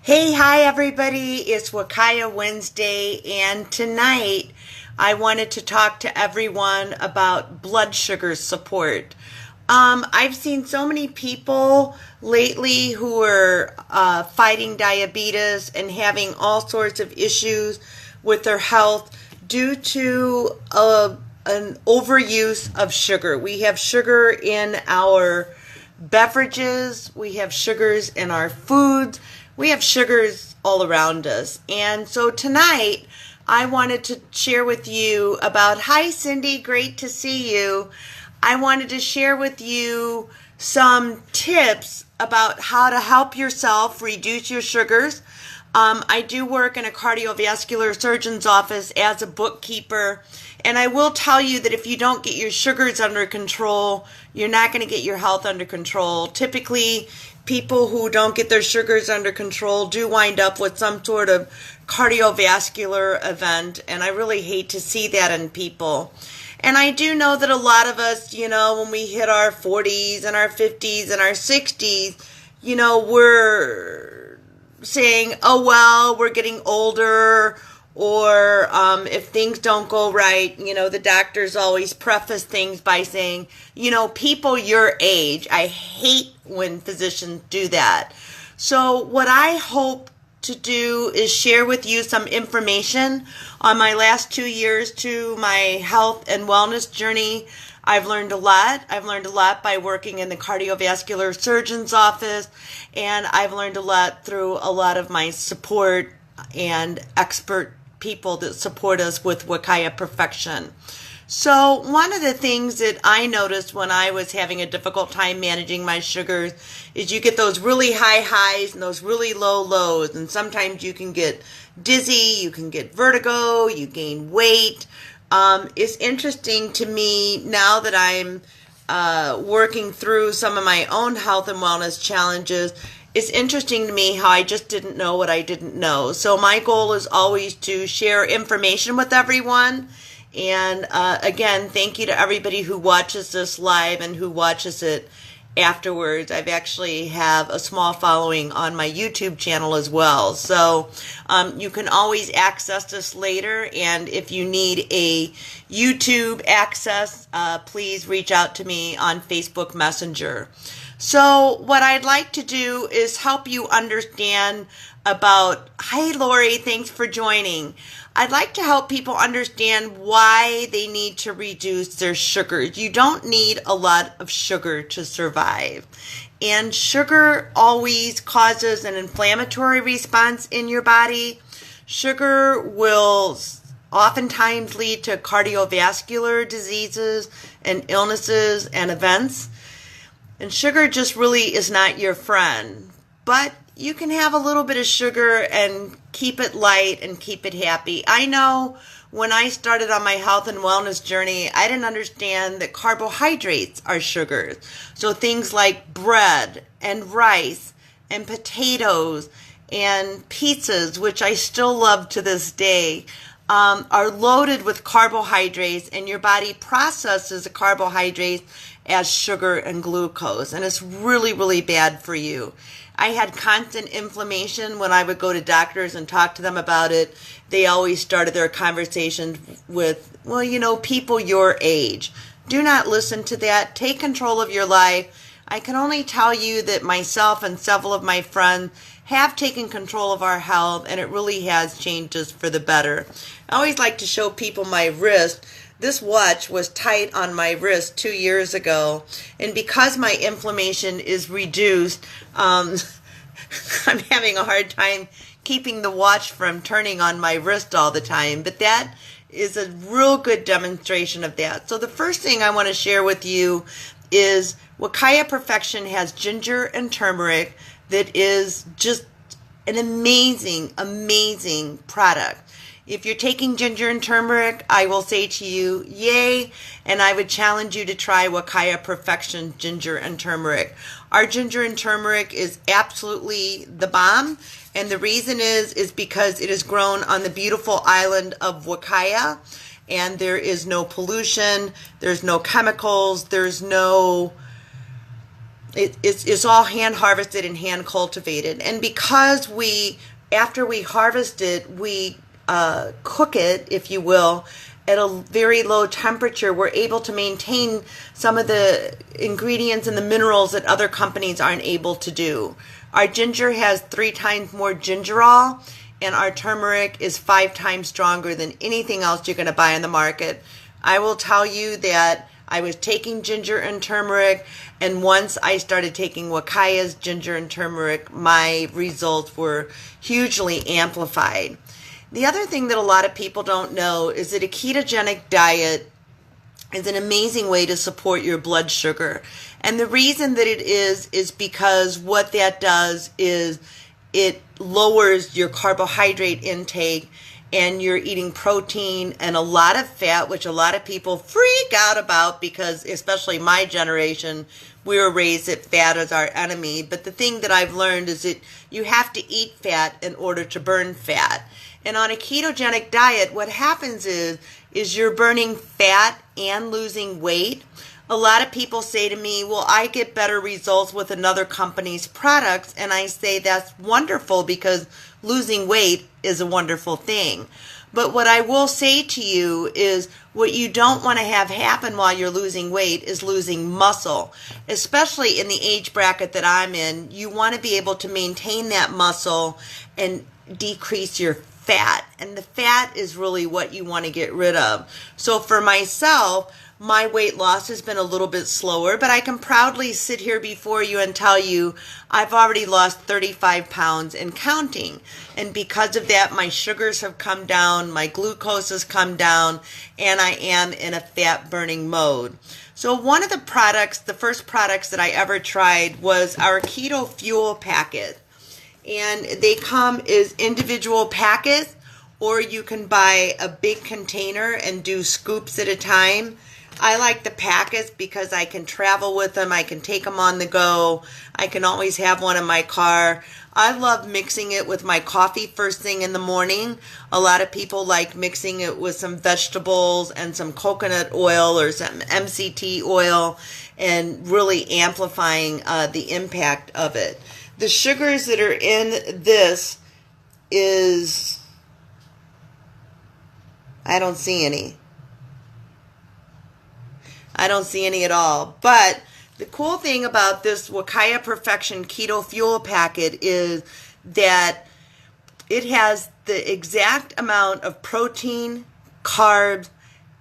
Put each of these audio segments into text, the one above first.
Hi everybody. It's Wakaya Wednesday, and tonight I wanted to talk to everyone about blood sugar support. I've seen so many people lately who are fighting diabetes and having all sorts of issues with their health due to an overuse of sugar. We have sugar in our beverages, we have sugars in our foods, we have sugars all around us. And so tonight I wanted to share with you about, hi Cindy, great to see you. I wanted to share with you some tips about how to help yourself reduce your sugars. I do work in a cardiovascular surgeon's office as a bookkeeper, and I will tell you that if you don't get your sugars under control, you're not going to get your health under control. Typically, people who don't get their sugars under control do wind up with some sort of cardiovascular event, and I really hate to see that in people. And I do know that a lot of us, when we hit our 40s and our 50s and our 60s, we're saying, oh, well, we're getting older, or if things don't go right, the doctors always preface things by saying, people your age. I hate when physicians do that. So what I hope to do is share with you some information on my last 2 years to my health and wellness journey. I've learned a lot. I've learned a lot by working in the cardiovascular surgeon's office, and I've learned a lot through a lot of my support and expert people that support us with Wakaya Perfection. So one of the things that I noticed when I was having a difficult time managing my sugars is you get those really high highs and those really low lows, and sometimes you can get dizzy, you can get vertigo, you gain weight. It's interesting to me now that I'm working through some of my own health and wellness challenges. It's interesting to me how I just didn't know what I didn't know. So my goal is always to share information with everyone. And again, thank you to everybody who watches this live and who watches it afterwards. I've actually have a small following on my YouTube channel as well. So you can always access this later. And if you need a YouTube access, please reach out to me on Facebook Messenger. So what I'd like to do is help you understand about, hi Lori, thanks for joining. I'd like to help people understand why they need to reduce their sugars. You don't need a lot of sugar to survive. And sugar always causes an inflammatory response in your body. Sugar will oftentimes lead to cardiovascular diseases and illnesses and events. And sugar just really is not your friend. But you can have a little bit of sugar and keep it light and keep it happy. I know when I started on my health and wellness journey, I didn't understand that carbohydrates are sugars. So things like bread and rice and potatoes and pizzas, which I still love to this day, are loaded with carbohydrates, and your body processes the carbohydrates as sugar and glucose, and it's really, really bad for you. I had constant inflammation when I would go to doctors and talk to them about it. They always started their conversations with, well, people your age. Do not listen to that. Take control of your life. I can only tell you that myself and several of my friends have taken control of our health, and it really has changed us for the better. I always like to show people my wrist. This watch was tight on my wrist 2 years ago, and because my inflammation is reduced, I'm having a hard time keeping the watch from turning on my wrist all the time. But that is a real good demonstration of that. So the first thing I want to share with you is Wakaya Perfection has ginger and turmeric that is just an amazing, amazing product. If you're taking ginger and turmeric, I will say to you, yay, and I would challenge you to try Wakaya Perfection ginger and turmeric. Our ginger and turmeric is absolutely the bomb, and the reason is because it is grown on the beautiful island of Wakaya, and there is no pollution, there's no chemicals, there's no it's all hand harvested and hand cultivated. And because after we harvest it, we cook it, if you will, at a very low temperature, we're able to maintain some of the ingredients and the minerals that other companies aren't able to do. Our ginger has 3 times more gingerol, and our turmeric is 5 times stronger than anything else you're going to buy on the market. I will tell you that I was taking ginger and turmeric, and once I started taking Wakaya's ginger and turmeric, my results were hugely amplified. The other thing that a lot of people don't know is that a ketogenic diet is an amazing way to support your blood sugar. And the reason that it is because what that does is it lowers your carbohydrate intake, and you're eating protein and a lot of fat, which a lot of people freak out about because, especially my generation, we were raised that fat is our enemy. But the thing that I've learned is that you have to eat fat in order to burn fat. And on a ketogenic diet, what happens is you're burning fat and losing weight. A lot of people say to me, well, I get better results with another company's products. And I say that's wonderful because losing weight is a wonderful thing. But what I will say to you is what you don't want to have happen while you're losing weight is losing muscle, especially in the age bracket that I'm in. You want to be able to maintain that muscle and decrease your fat. And the fat is really what you want to get rid of. So for myself, my weight loss has been a little bit slower, but I can proudly sit here before you and tell you I've already lost 35 pounds and counting. And because of that, my sugars have come down, my glucose has come down, and I am in a fat burning mode. So one of the products, the first products that I ever tried was our Keto Fuel packet. And they come as individual packets, or you can buy a big container and do scoops at a time. I like the packets because I can travel with them. I can take them on the go. I can always have one in my car. I love mixing it with my coffee first thing in the morning. A lot of people like mixing it with some vegetables and some coconut oil or some MCT oil and really amplifying the impact of it. The sugars that are in this is, I don't see any. I don't see any at all. But the cool thing about this Wakaya Perfection Keto Fuel packet is that it has the exact amount of protein, carbs,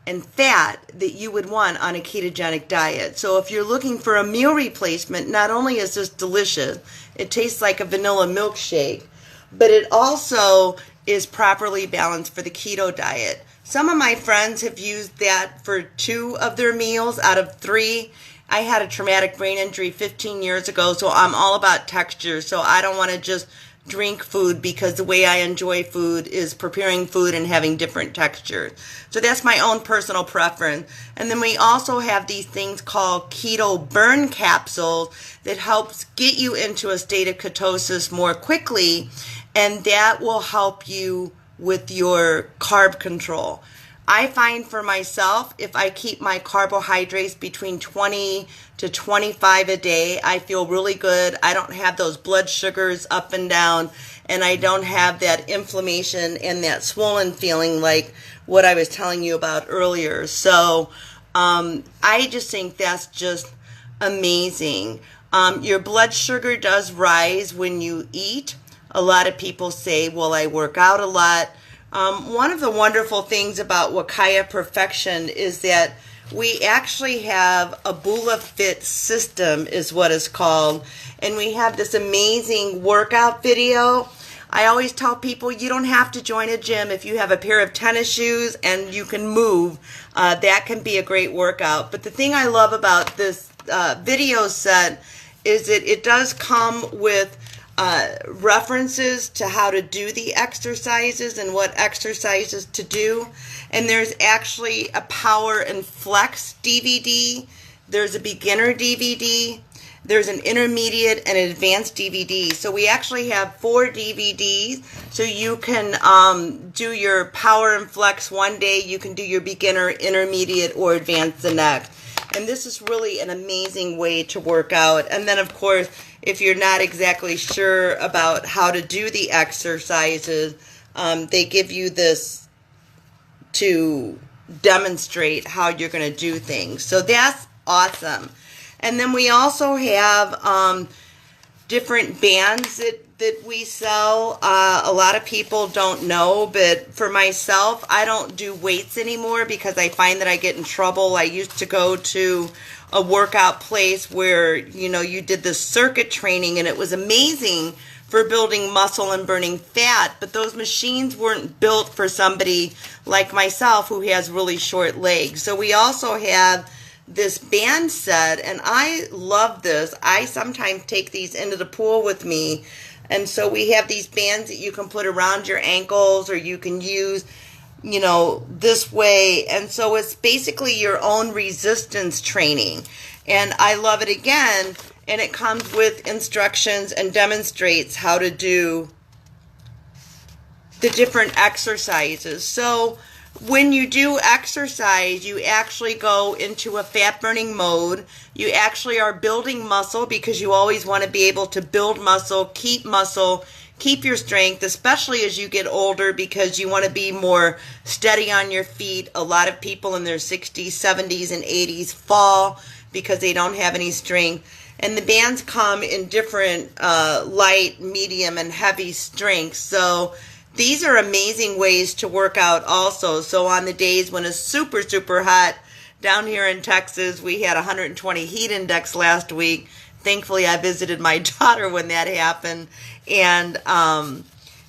and fat that you would want on a ketogenic diet. So if you're looking for a meal replacement, not only is this delicious, it tastes like a vanilla milkshake, but it also is properly balanced for the keto diet. Some of my friends have used that for 2 of their meals out of 3. I had a traumatic brain injury 15 years ago, so I'm all about texture. So I don't want to just drink food because the way I enjoy food is preparing food and having different textures. So that's my own personal preference. And then we also have these things called keto burn capsules that helps get you into a state of ketosis more quickly, and that will help you with your carb control. I find for myself, if I keep my carbohydrates between 20 to 25 a day, I feel really good. I don't have those blood sugars up and down, and I don't have that inflammation and that swollen feeling like what I was telling you about earlier. So I just think that's just amazing. Your blood sugar does rise when you eat. A lot of people say, well, I work out a lot. One of the wonderful things about Wakaya Perfection is that we actually have a Bula Fit system is what it's called. And we have this amazing workout video. I always tell people you don't have to join a gym. If you have a pair of tennis shoes and you can move, that can be a great workout. But the thing I love about this video set is that it does come with references to how to do the exercises and what exercises to do. And there's actually a Power and Flex DVD. There's a beginner DVD. There's an intermediate and advanced DVD. So we actually have 4 DVDs. So you can do your Power and Flex one day. You can do your beginner, intermediate, or advanced the next. And this is really an amazing way to work out. And then, of course, if you're not exactly sure about how to do the exercises, they give you this to demonstrate how you're going to do things. So that's awesome. And then we also have different bands that we sell. A lot of people don't know, but for myself, I don't do weights anymore because I find that I get in trouble. I used to go to a workout place where, you know, you did this circuit training, and it was amazing for building muscle and burning fat, but those machines weren't built for somebody like myself who has really short legs. So we also have this band set, and I love this. I sometimes take these into the pool with me, and so we have these bands that you can put around your ankles, or you can use, you know, this way. And so it's basically your own resistance training, and I love it again. And it comes with instructions and demonstrates how to do the different exercises. So when you do exercise, you actually go into a fat burning mode. You actually are building muscle because you always want to be able to build muscle, keep your strength, especially as you get older, because you want to be more steady on your feet. A lot of people in their 60s, 70s, and 80s fall because they don't have any strength. And the bands come in different light, medium, and heavy strengths. So these are amazing ways to work out also. So on the days when it's super, super hot down here in Texas, we had 120 heat index last week. Thankfully, I visited my daughter when that happened. And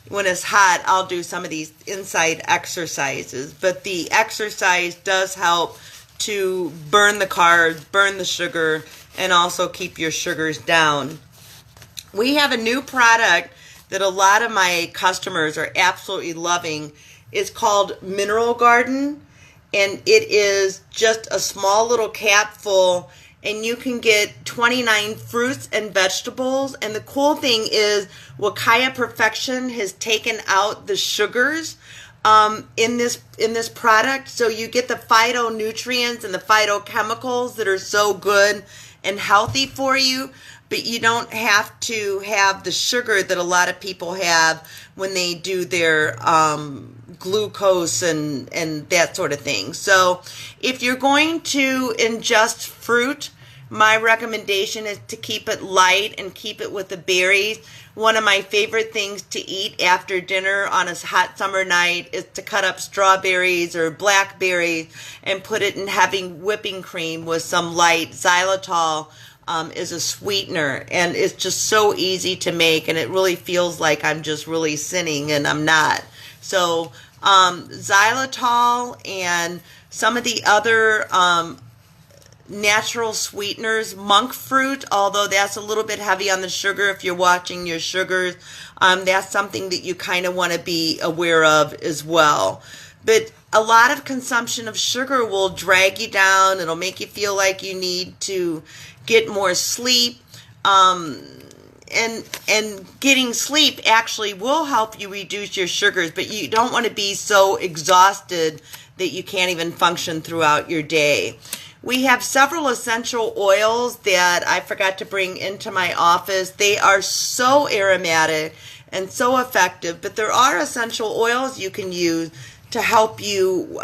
when it's hot, I'll do some of these inside exercises. But the exercise does help to burn the carbs, burn the sugar, and also keep your sugars down. We have a new product that a lot of my customers are absolutely loving. It's called Mineral Garden, and it is just a small little capful, and you can get 29 fruits and vegetables. And the cool thing is Wakaya Perfection has taken out the sugars in this product, so you get the phytonutrients and the phytochemicals that are so good and healthy for you, but you don't have to have the sugar that a lot of people have when they do their glucose and that sort of thing. So if you're going to ingest fruit, my recommendation is to keep it light and keep it with the berries. One of my favorite things to eat after dinner on a hot summer night is to cut up strawberries or blackberries and put it in having whipping cream with some light xylitol. Is a sweetener, and it's just so easy to make, and it really feels like I'm just really sinning, and I'm not. So xylitol and some of the other natural sweeteners, monk fruit, although that's a little bit heavy on the sugar if you're watching your sugars, that's something that you kind of want to be aware of as well. But a lot of consumption of sugar will drag you down. It'll make you feel like you need to get more sleep. And getting sleep actually will help you reduce your sugars, but you don't want to be so exhausted that you can't even function throughout your day. We have several essential oils that I forgot to bring into my office. They are so aromatic and so effective, but there are essential oils you can use to help you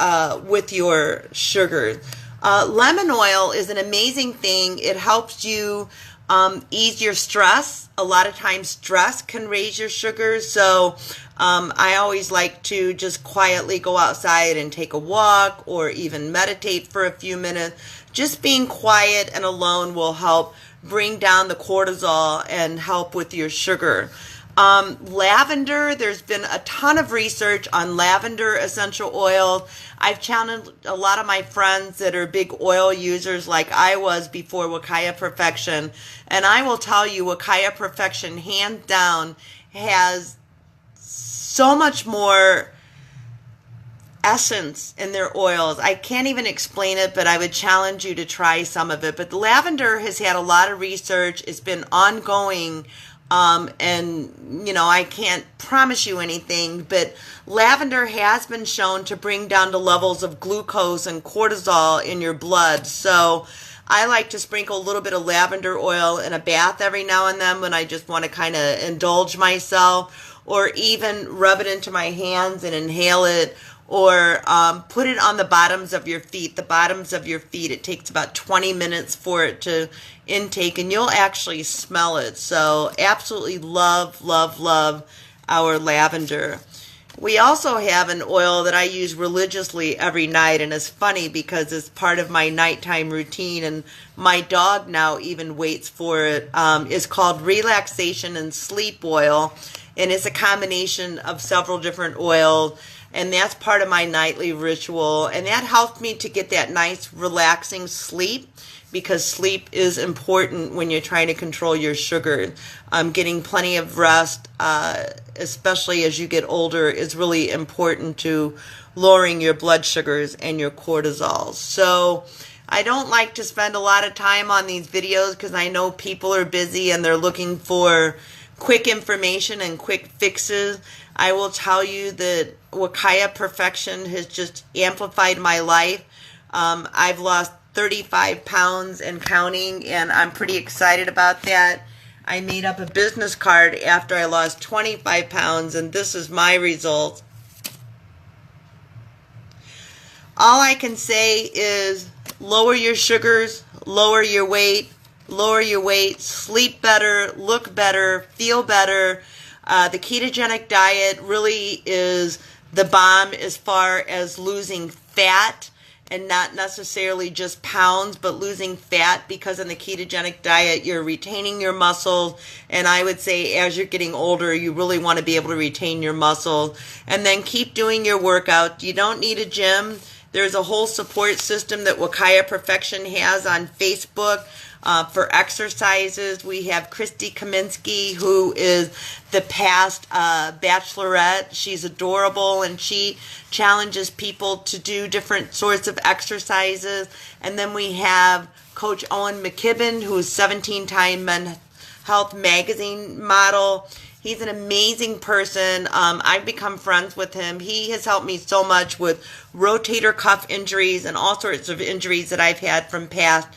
with your sugars. Lemon oil is an amazing thing. It helps you ease your stress. A lot of times stress can raise your sugars, so I always like to just quietly go outside and take a walk or even meditate for a few minutes. Just being quiet and alone will help bring down the cortisol and help with your sugar. Lavender, there's been a ton of research on lavender essential oils. I've challenged a lot of my friends that are big oil users like I was before Wakaya Perfection, and I will tell you Wakaya Perfection hands down has so much more essence in their oils. I can't even explain it, but I would challenge you to try some of it. But the lavender has had a lot of research. It's been ongoing And, you know, I can't promise you anything, but lavender has been shown to bring down the levels of glucose and cortisol in your blood. So I like to sprinkle a little bit of lavender oil in a bath every now and then when I just want to kind of indulge myself, or even rub it into my hands and inhale it, or put it on the bottoms of your feet. The bottoms of your feet, it takes about 20 minutes for it to intake, and you'll actually smell it. So absolutely love, love, love our lavender. We also have an oil that I use religiously every night, and it's funny because it's part of my nighttime routine, and my dog now even waits for it. It's called Relaxation and Sleep Oil, and it's a combination of several different oils. And that's part of my nightly ritual. And that helped me to get that nice, relaxing sleep, because sleep is important when you're trying to control your sugar. Getting plenty of rest, especially as you get older, is really important to lowering your blood sugars and your cortisol. So I don't like to spend a lot of time on these videos because I know people are busy and they're looking for quick information and quick fixes. I will tell you that Wakaya Perfection has just amplified my life. I've lost 35 pounds and counting, and I'm pretty excited about that. I made up a business card after I lost 25 pounds, and this is my result. All I can say is lower your sugars, lower your weight, sleep better, look better, feel better. The ketogenic diet really is the bomb as far as losing fat, and not necessarily just pounds, but losing fat, because in the ketogenic diet, you're retaining your muscles. And I would say as you're getting older, you really want to be able to retain your muscles. And then keep doing your workout. You don't need a gym. There's a whole support system that Wakaya Perfection has on Facebook. For exercises, we have Christy Kaminsky, who is the past bachelorette. She's adorable, and she challenges people to do different sorts of exercises. And then we have Coach Owen McKibben, who is 17-time Men's Health magazine model. He's an amazing person. I've become friends with him. He has helped me so much with rotator cuff injuries and all sorts of injuries that I've had from past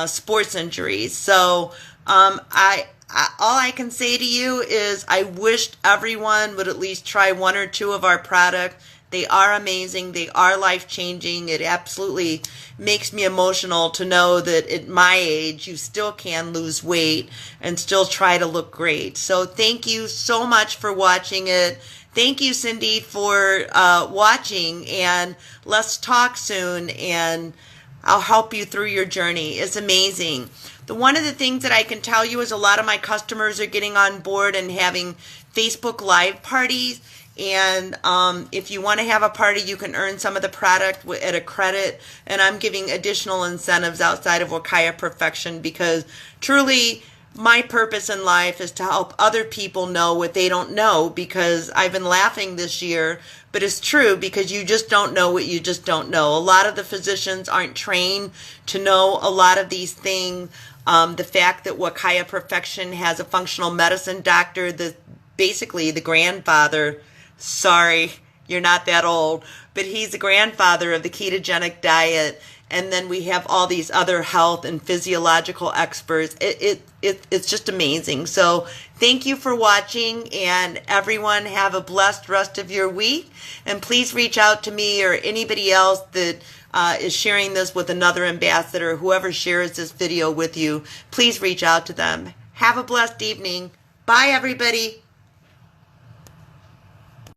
sports injuries. So all I can say to you is I wished everyone would at least try one or two of our products. They are amazing. They are life-changing. It absolutely makes me emotional to know that at my age, you still can lose weight and still try to look great. So thank you so much for watching it. Thank you, Cindy, for watching, and let's talk soon, and I'll help you through your journey. It's amazing. One of the things that I can tell you is a lot of my customers are getting on board and having Facebook Live parties. And if you want to have a party, you can earn some of the product at a credit. And I'm giving additional incentives outside of Wakaya Perfection, because truly my purpose in life is to help other people know what they don't know, because I've been laughing this year, but it's true, because you just don't know what you just don't know. A lot of the physicians aren't trained to know a lot of these things. The fact that Wakaya Perfection has a functional medicine doctor, that basically the grandfather, sorry, you're not that old, but he's the grandfather of the ketogenic diet. And then we have all these other health and physiological experts. It's just amazing. So thank you for watching, and everyone have a blessed rest of your week. And please reach out to me or anybody else that is sharing this with another ambassador, whoever shares this video with you. Please reach out to them. Have a blessed evening. Bye, everybody.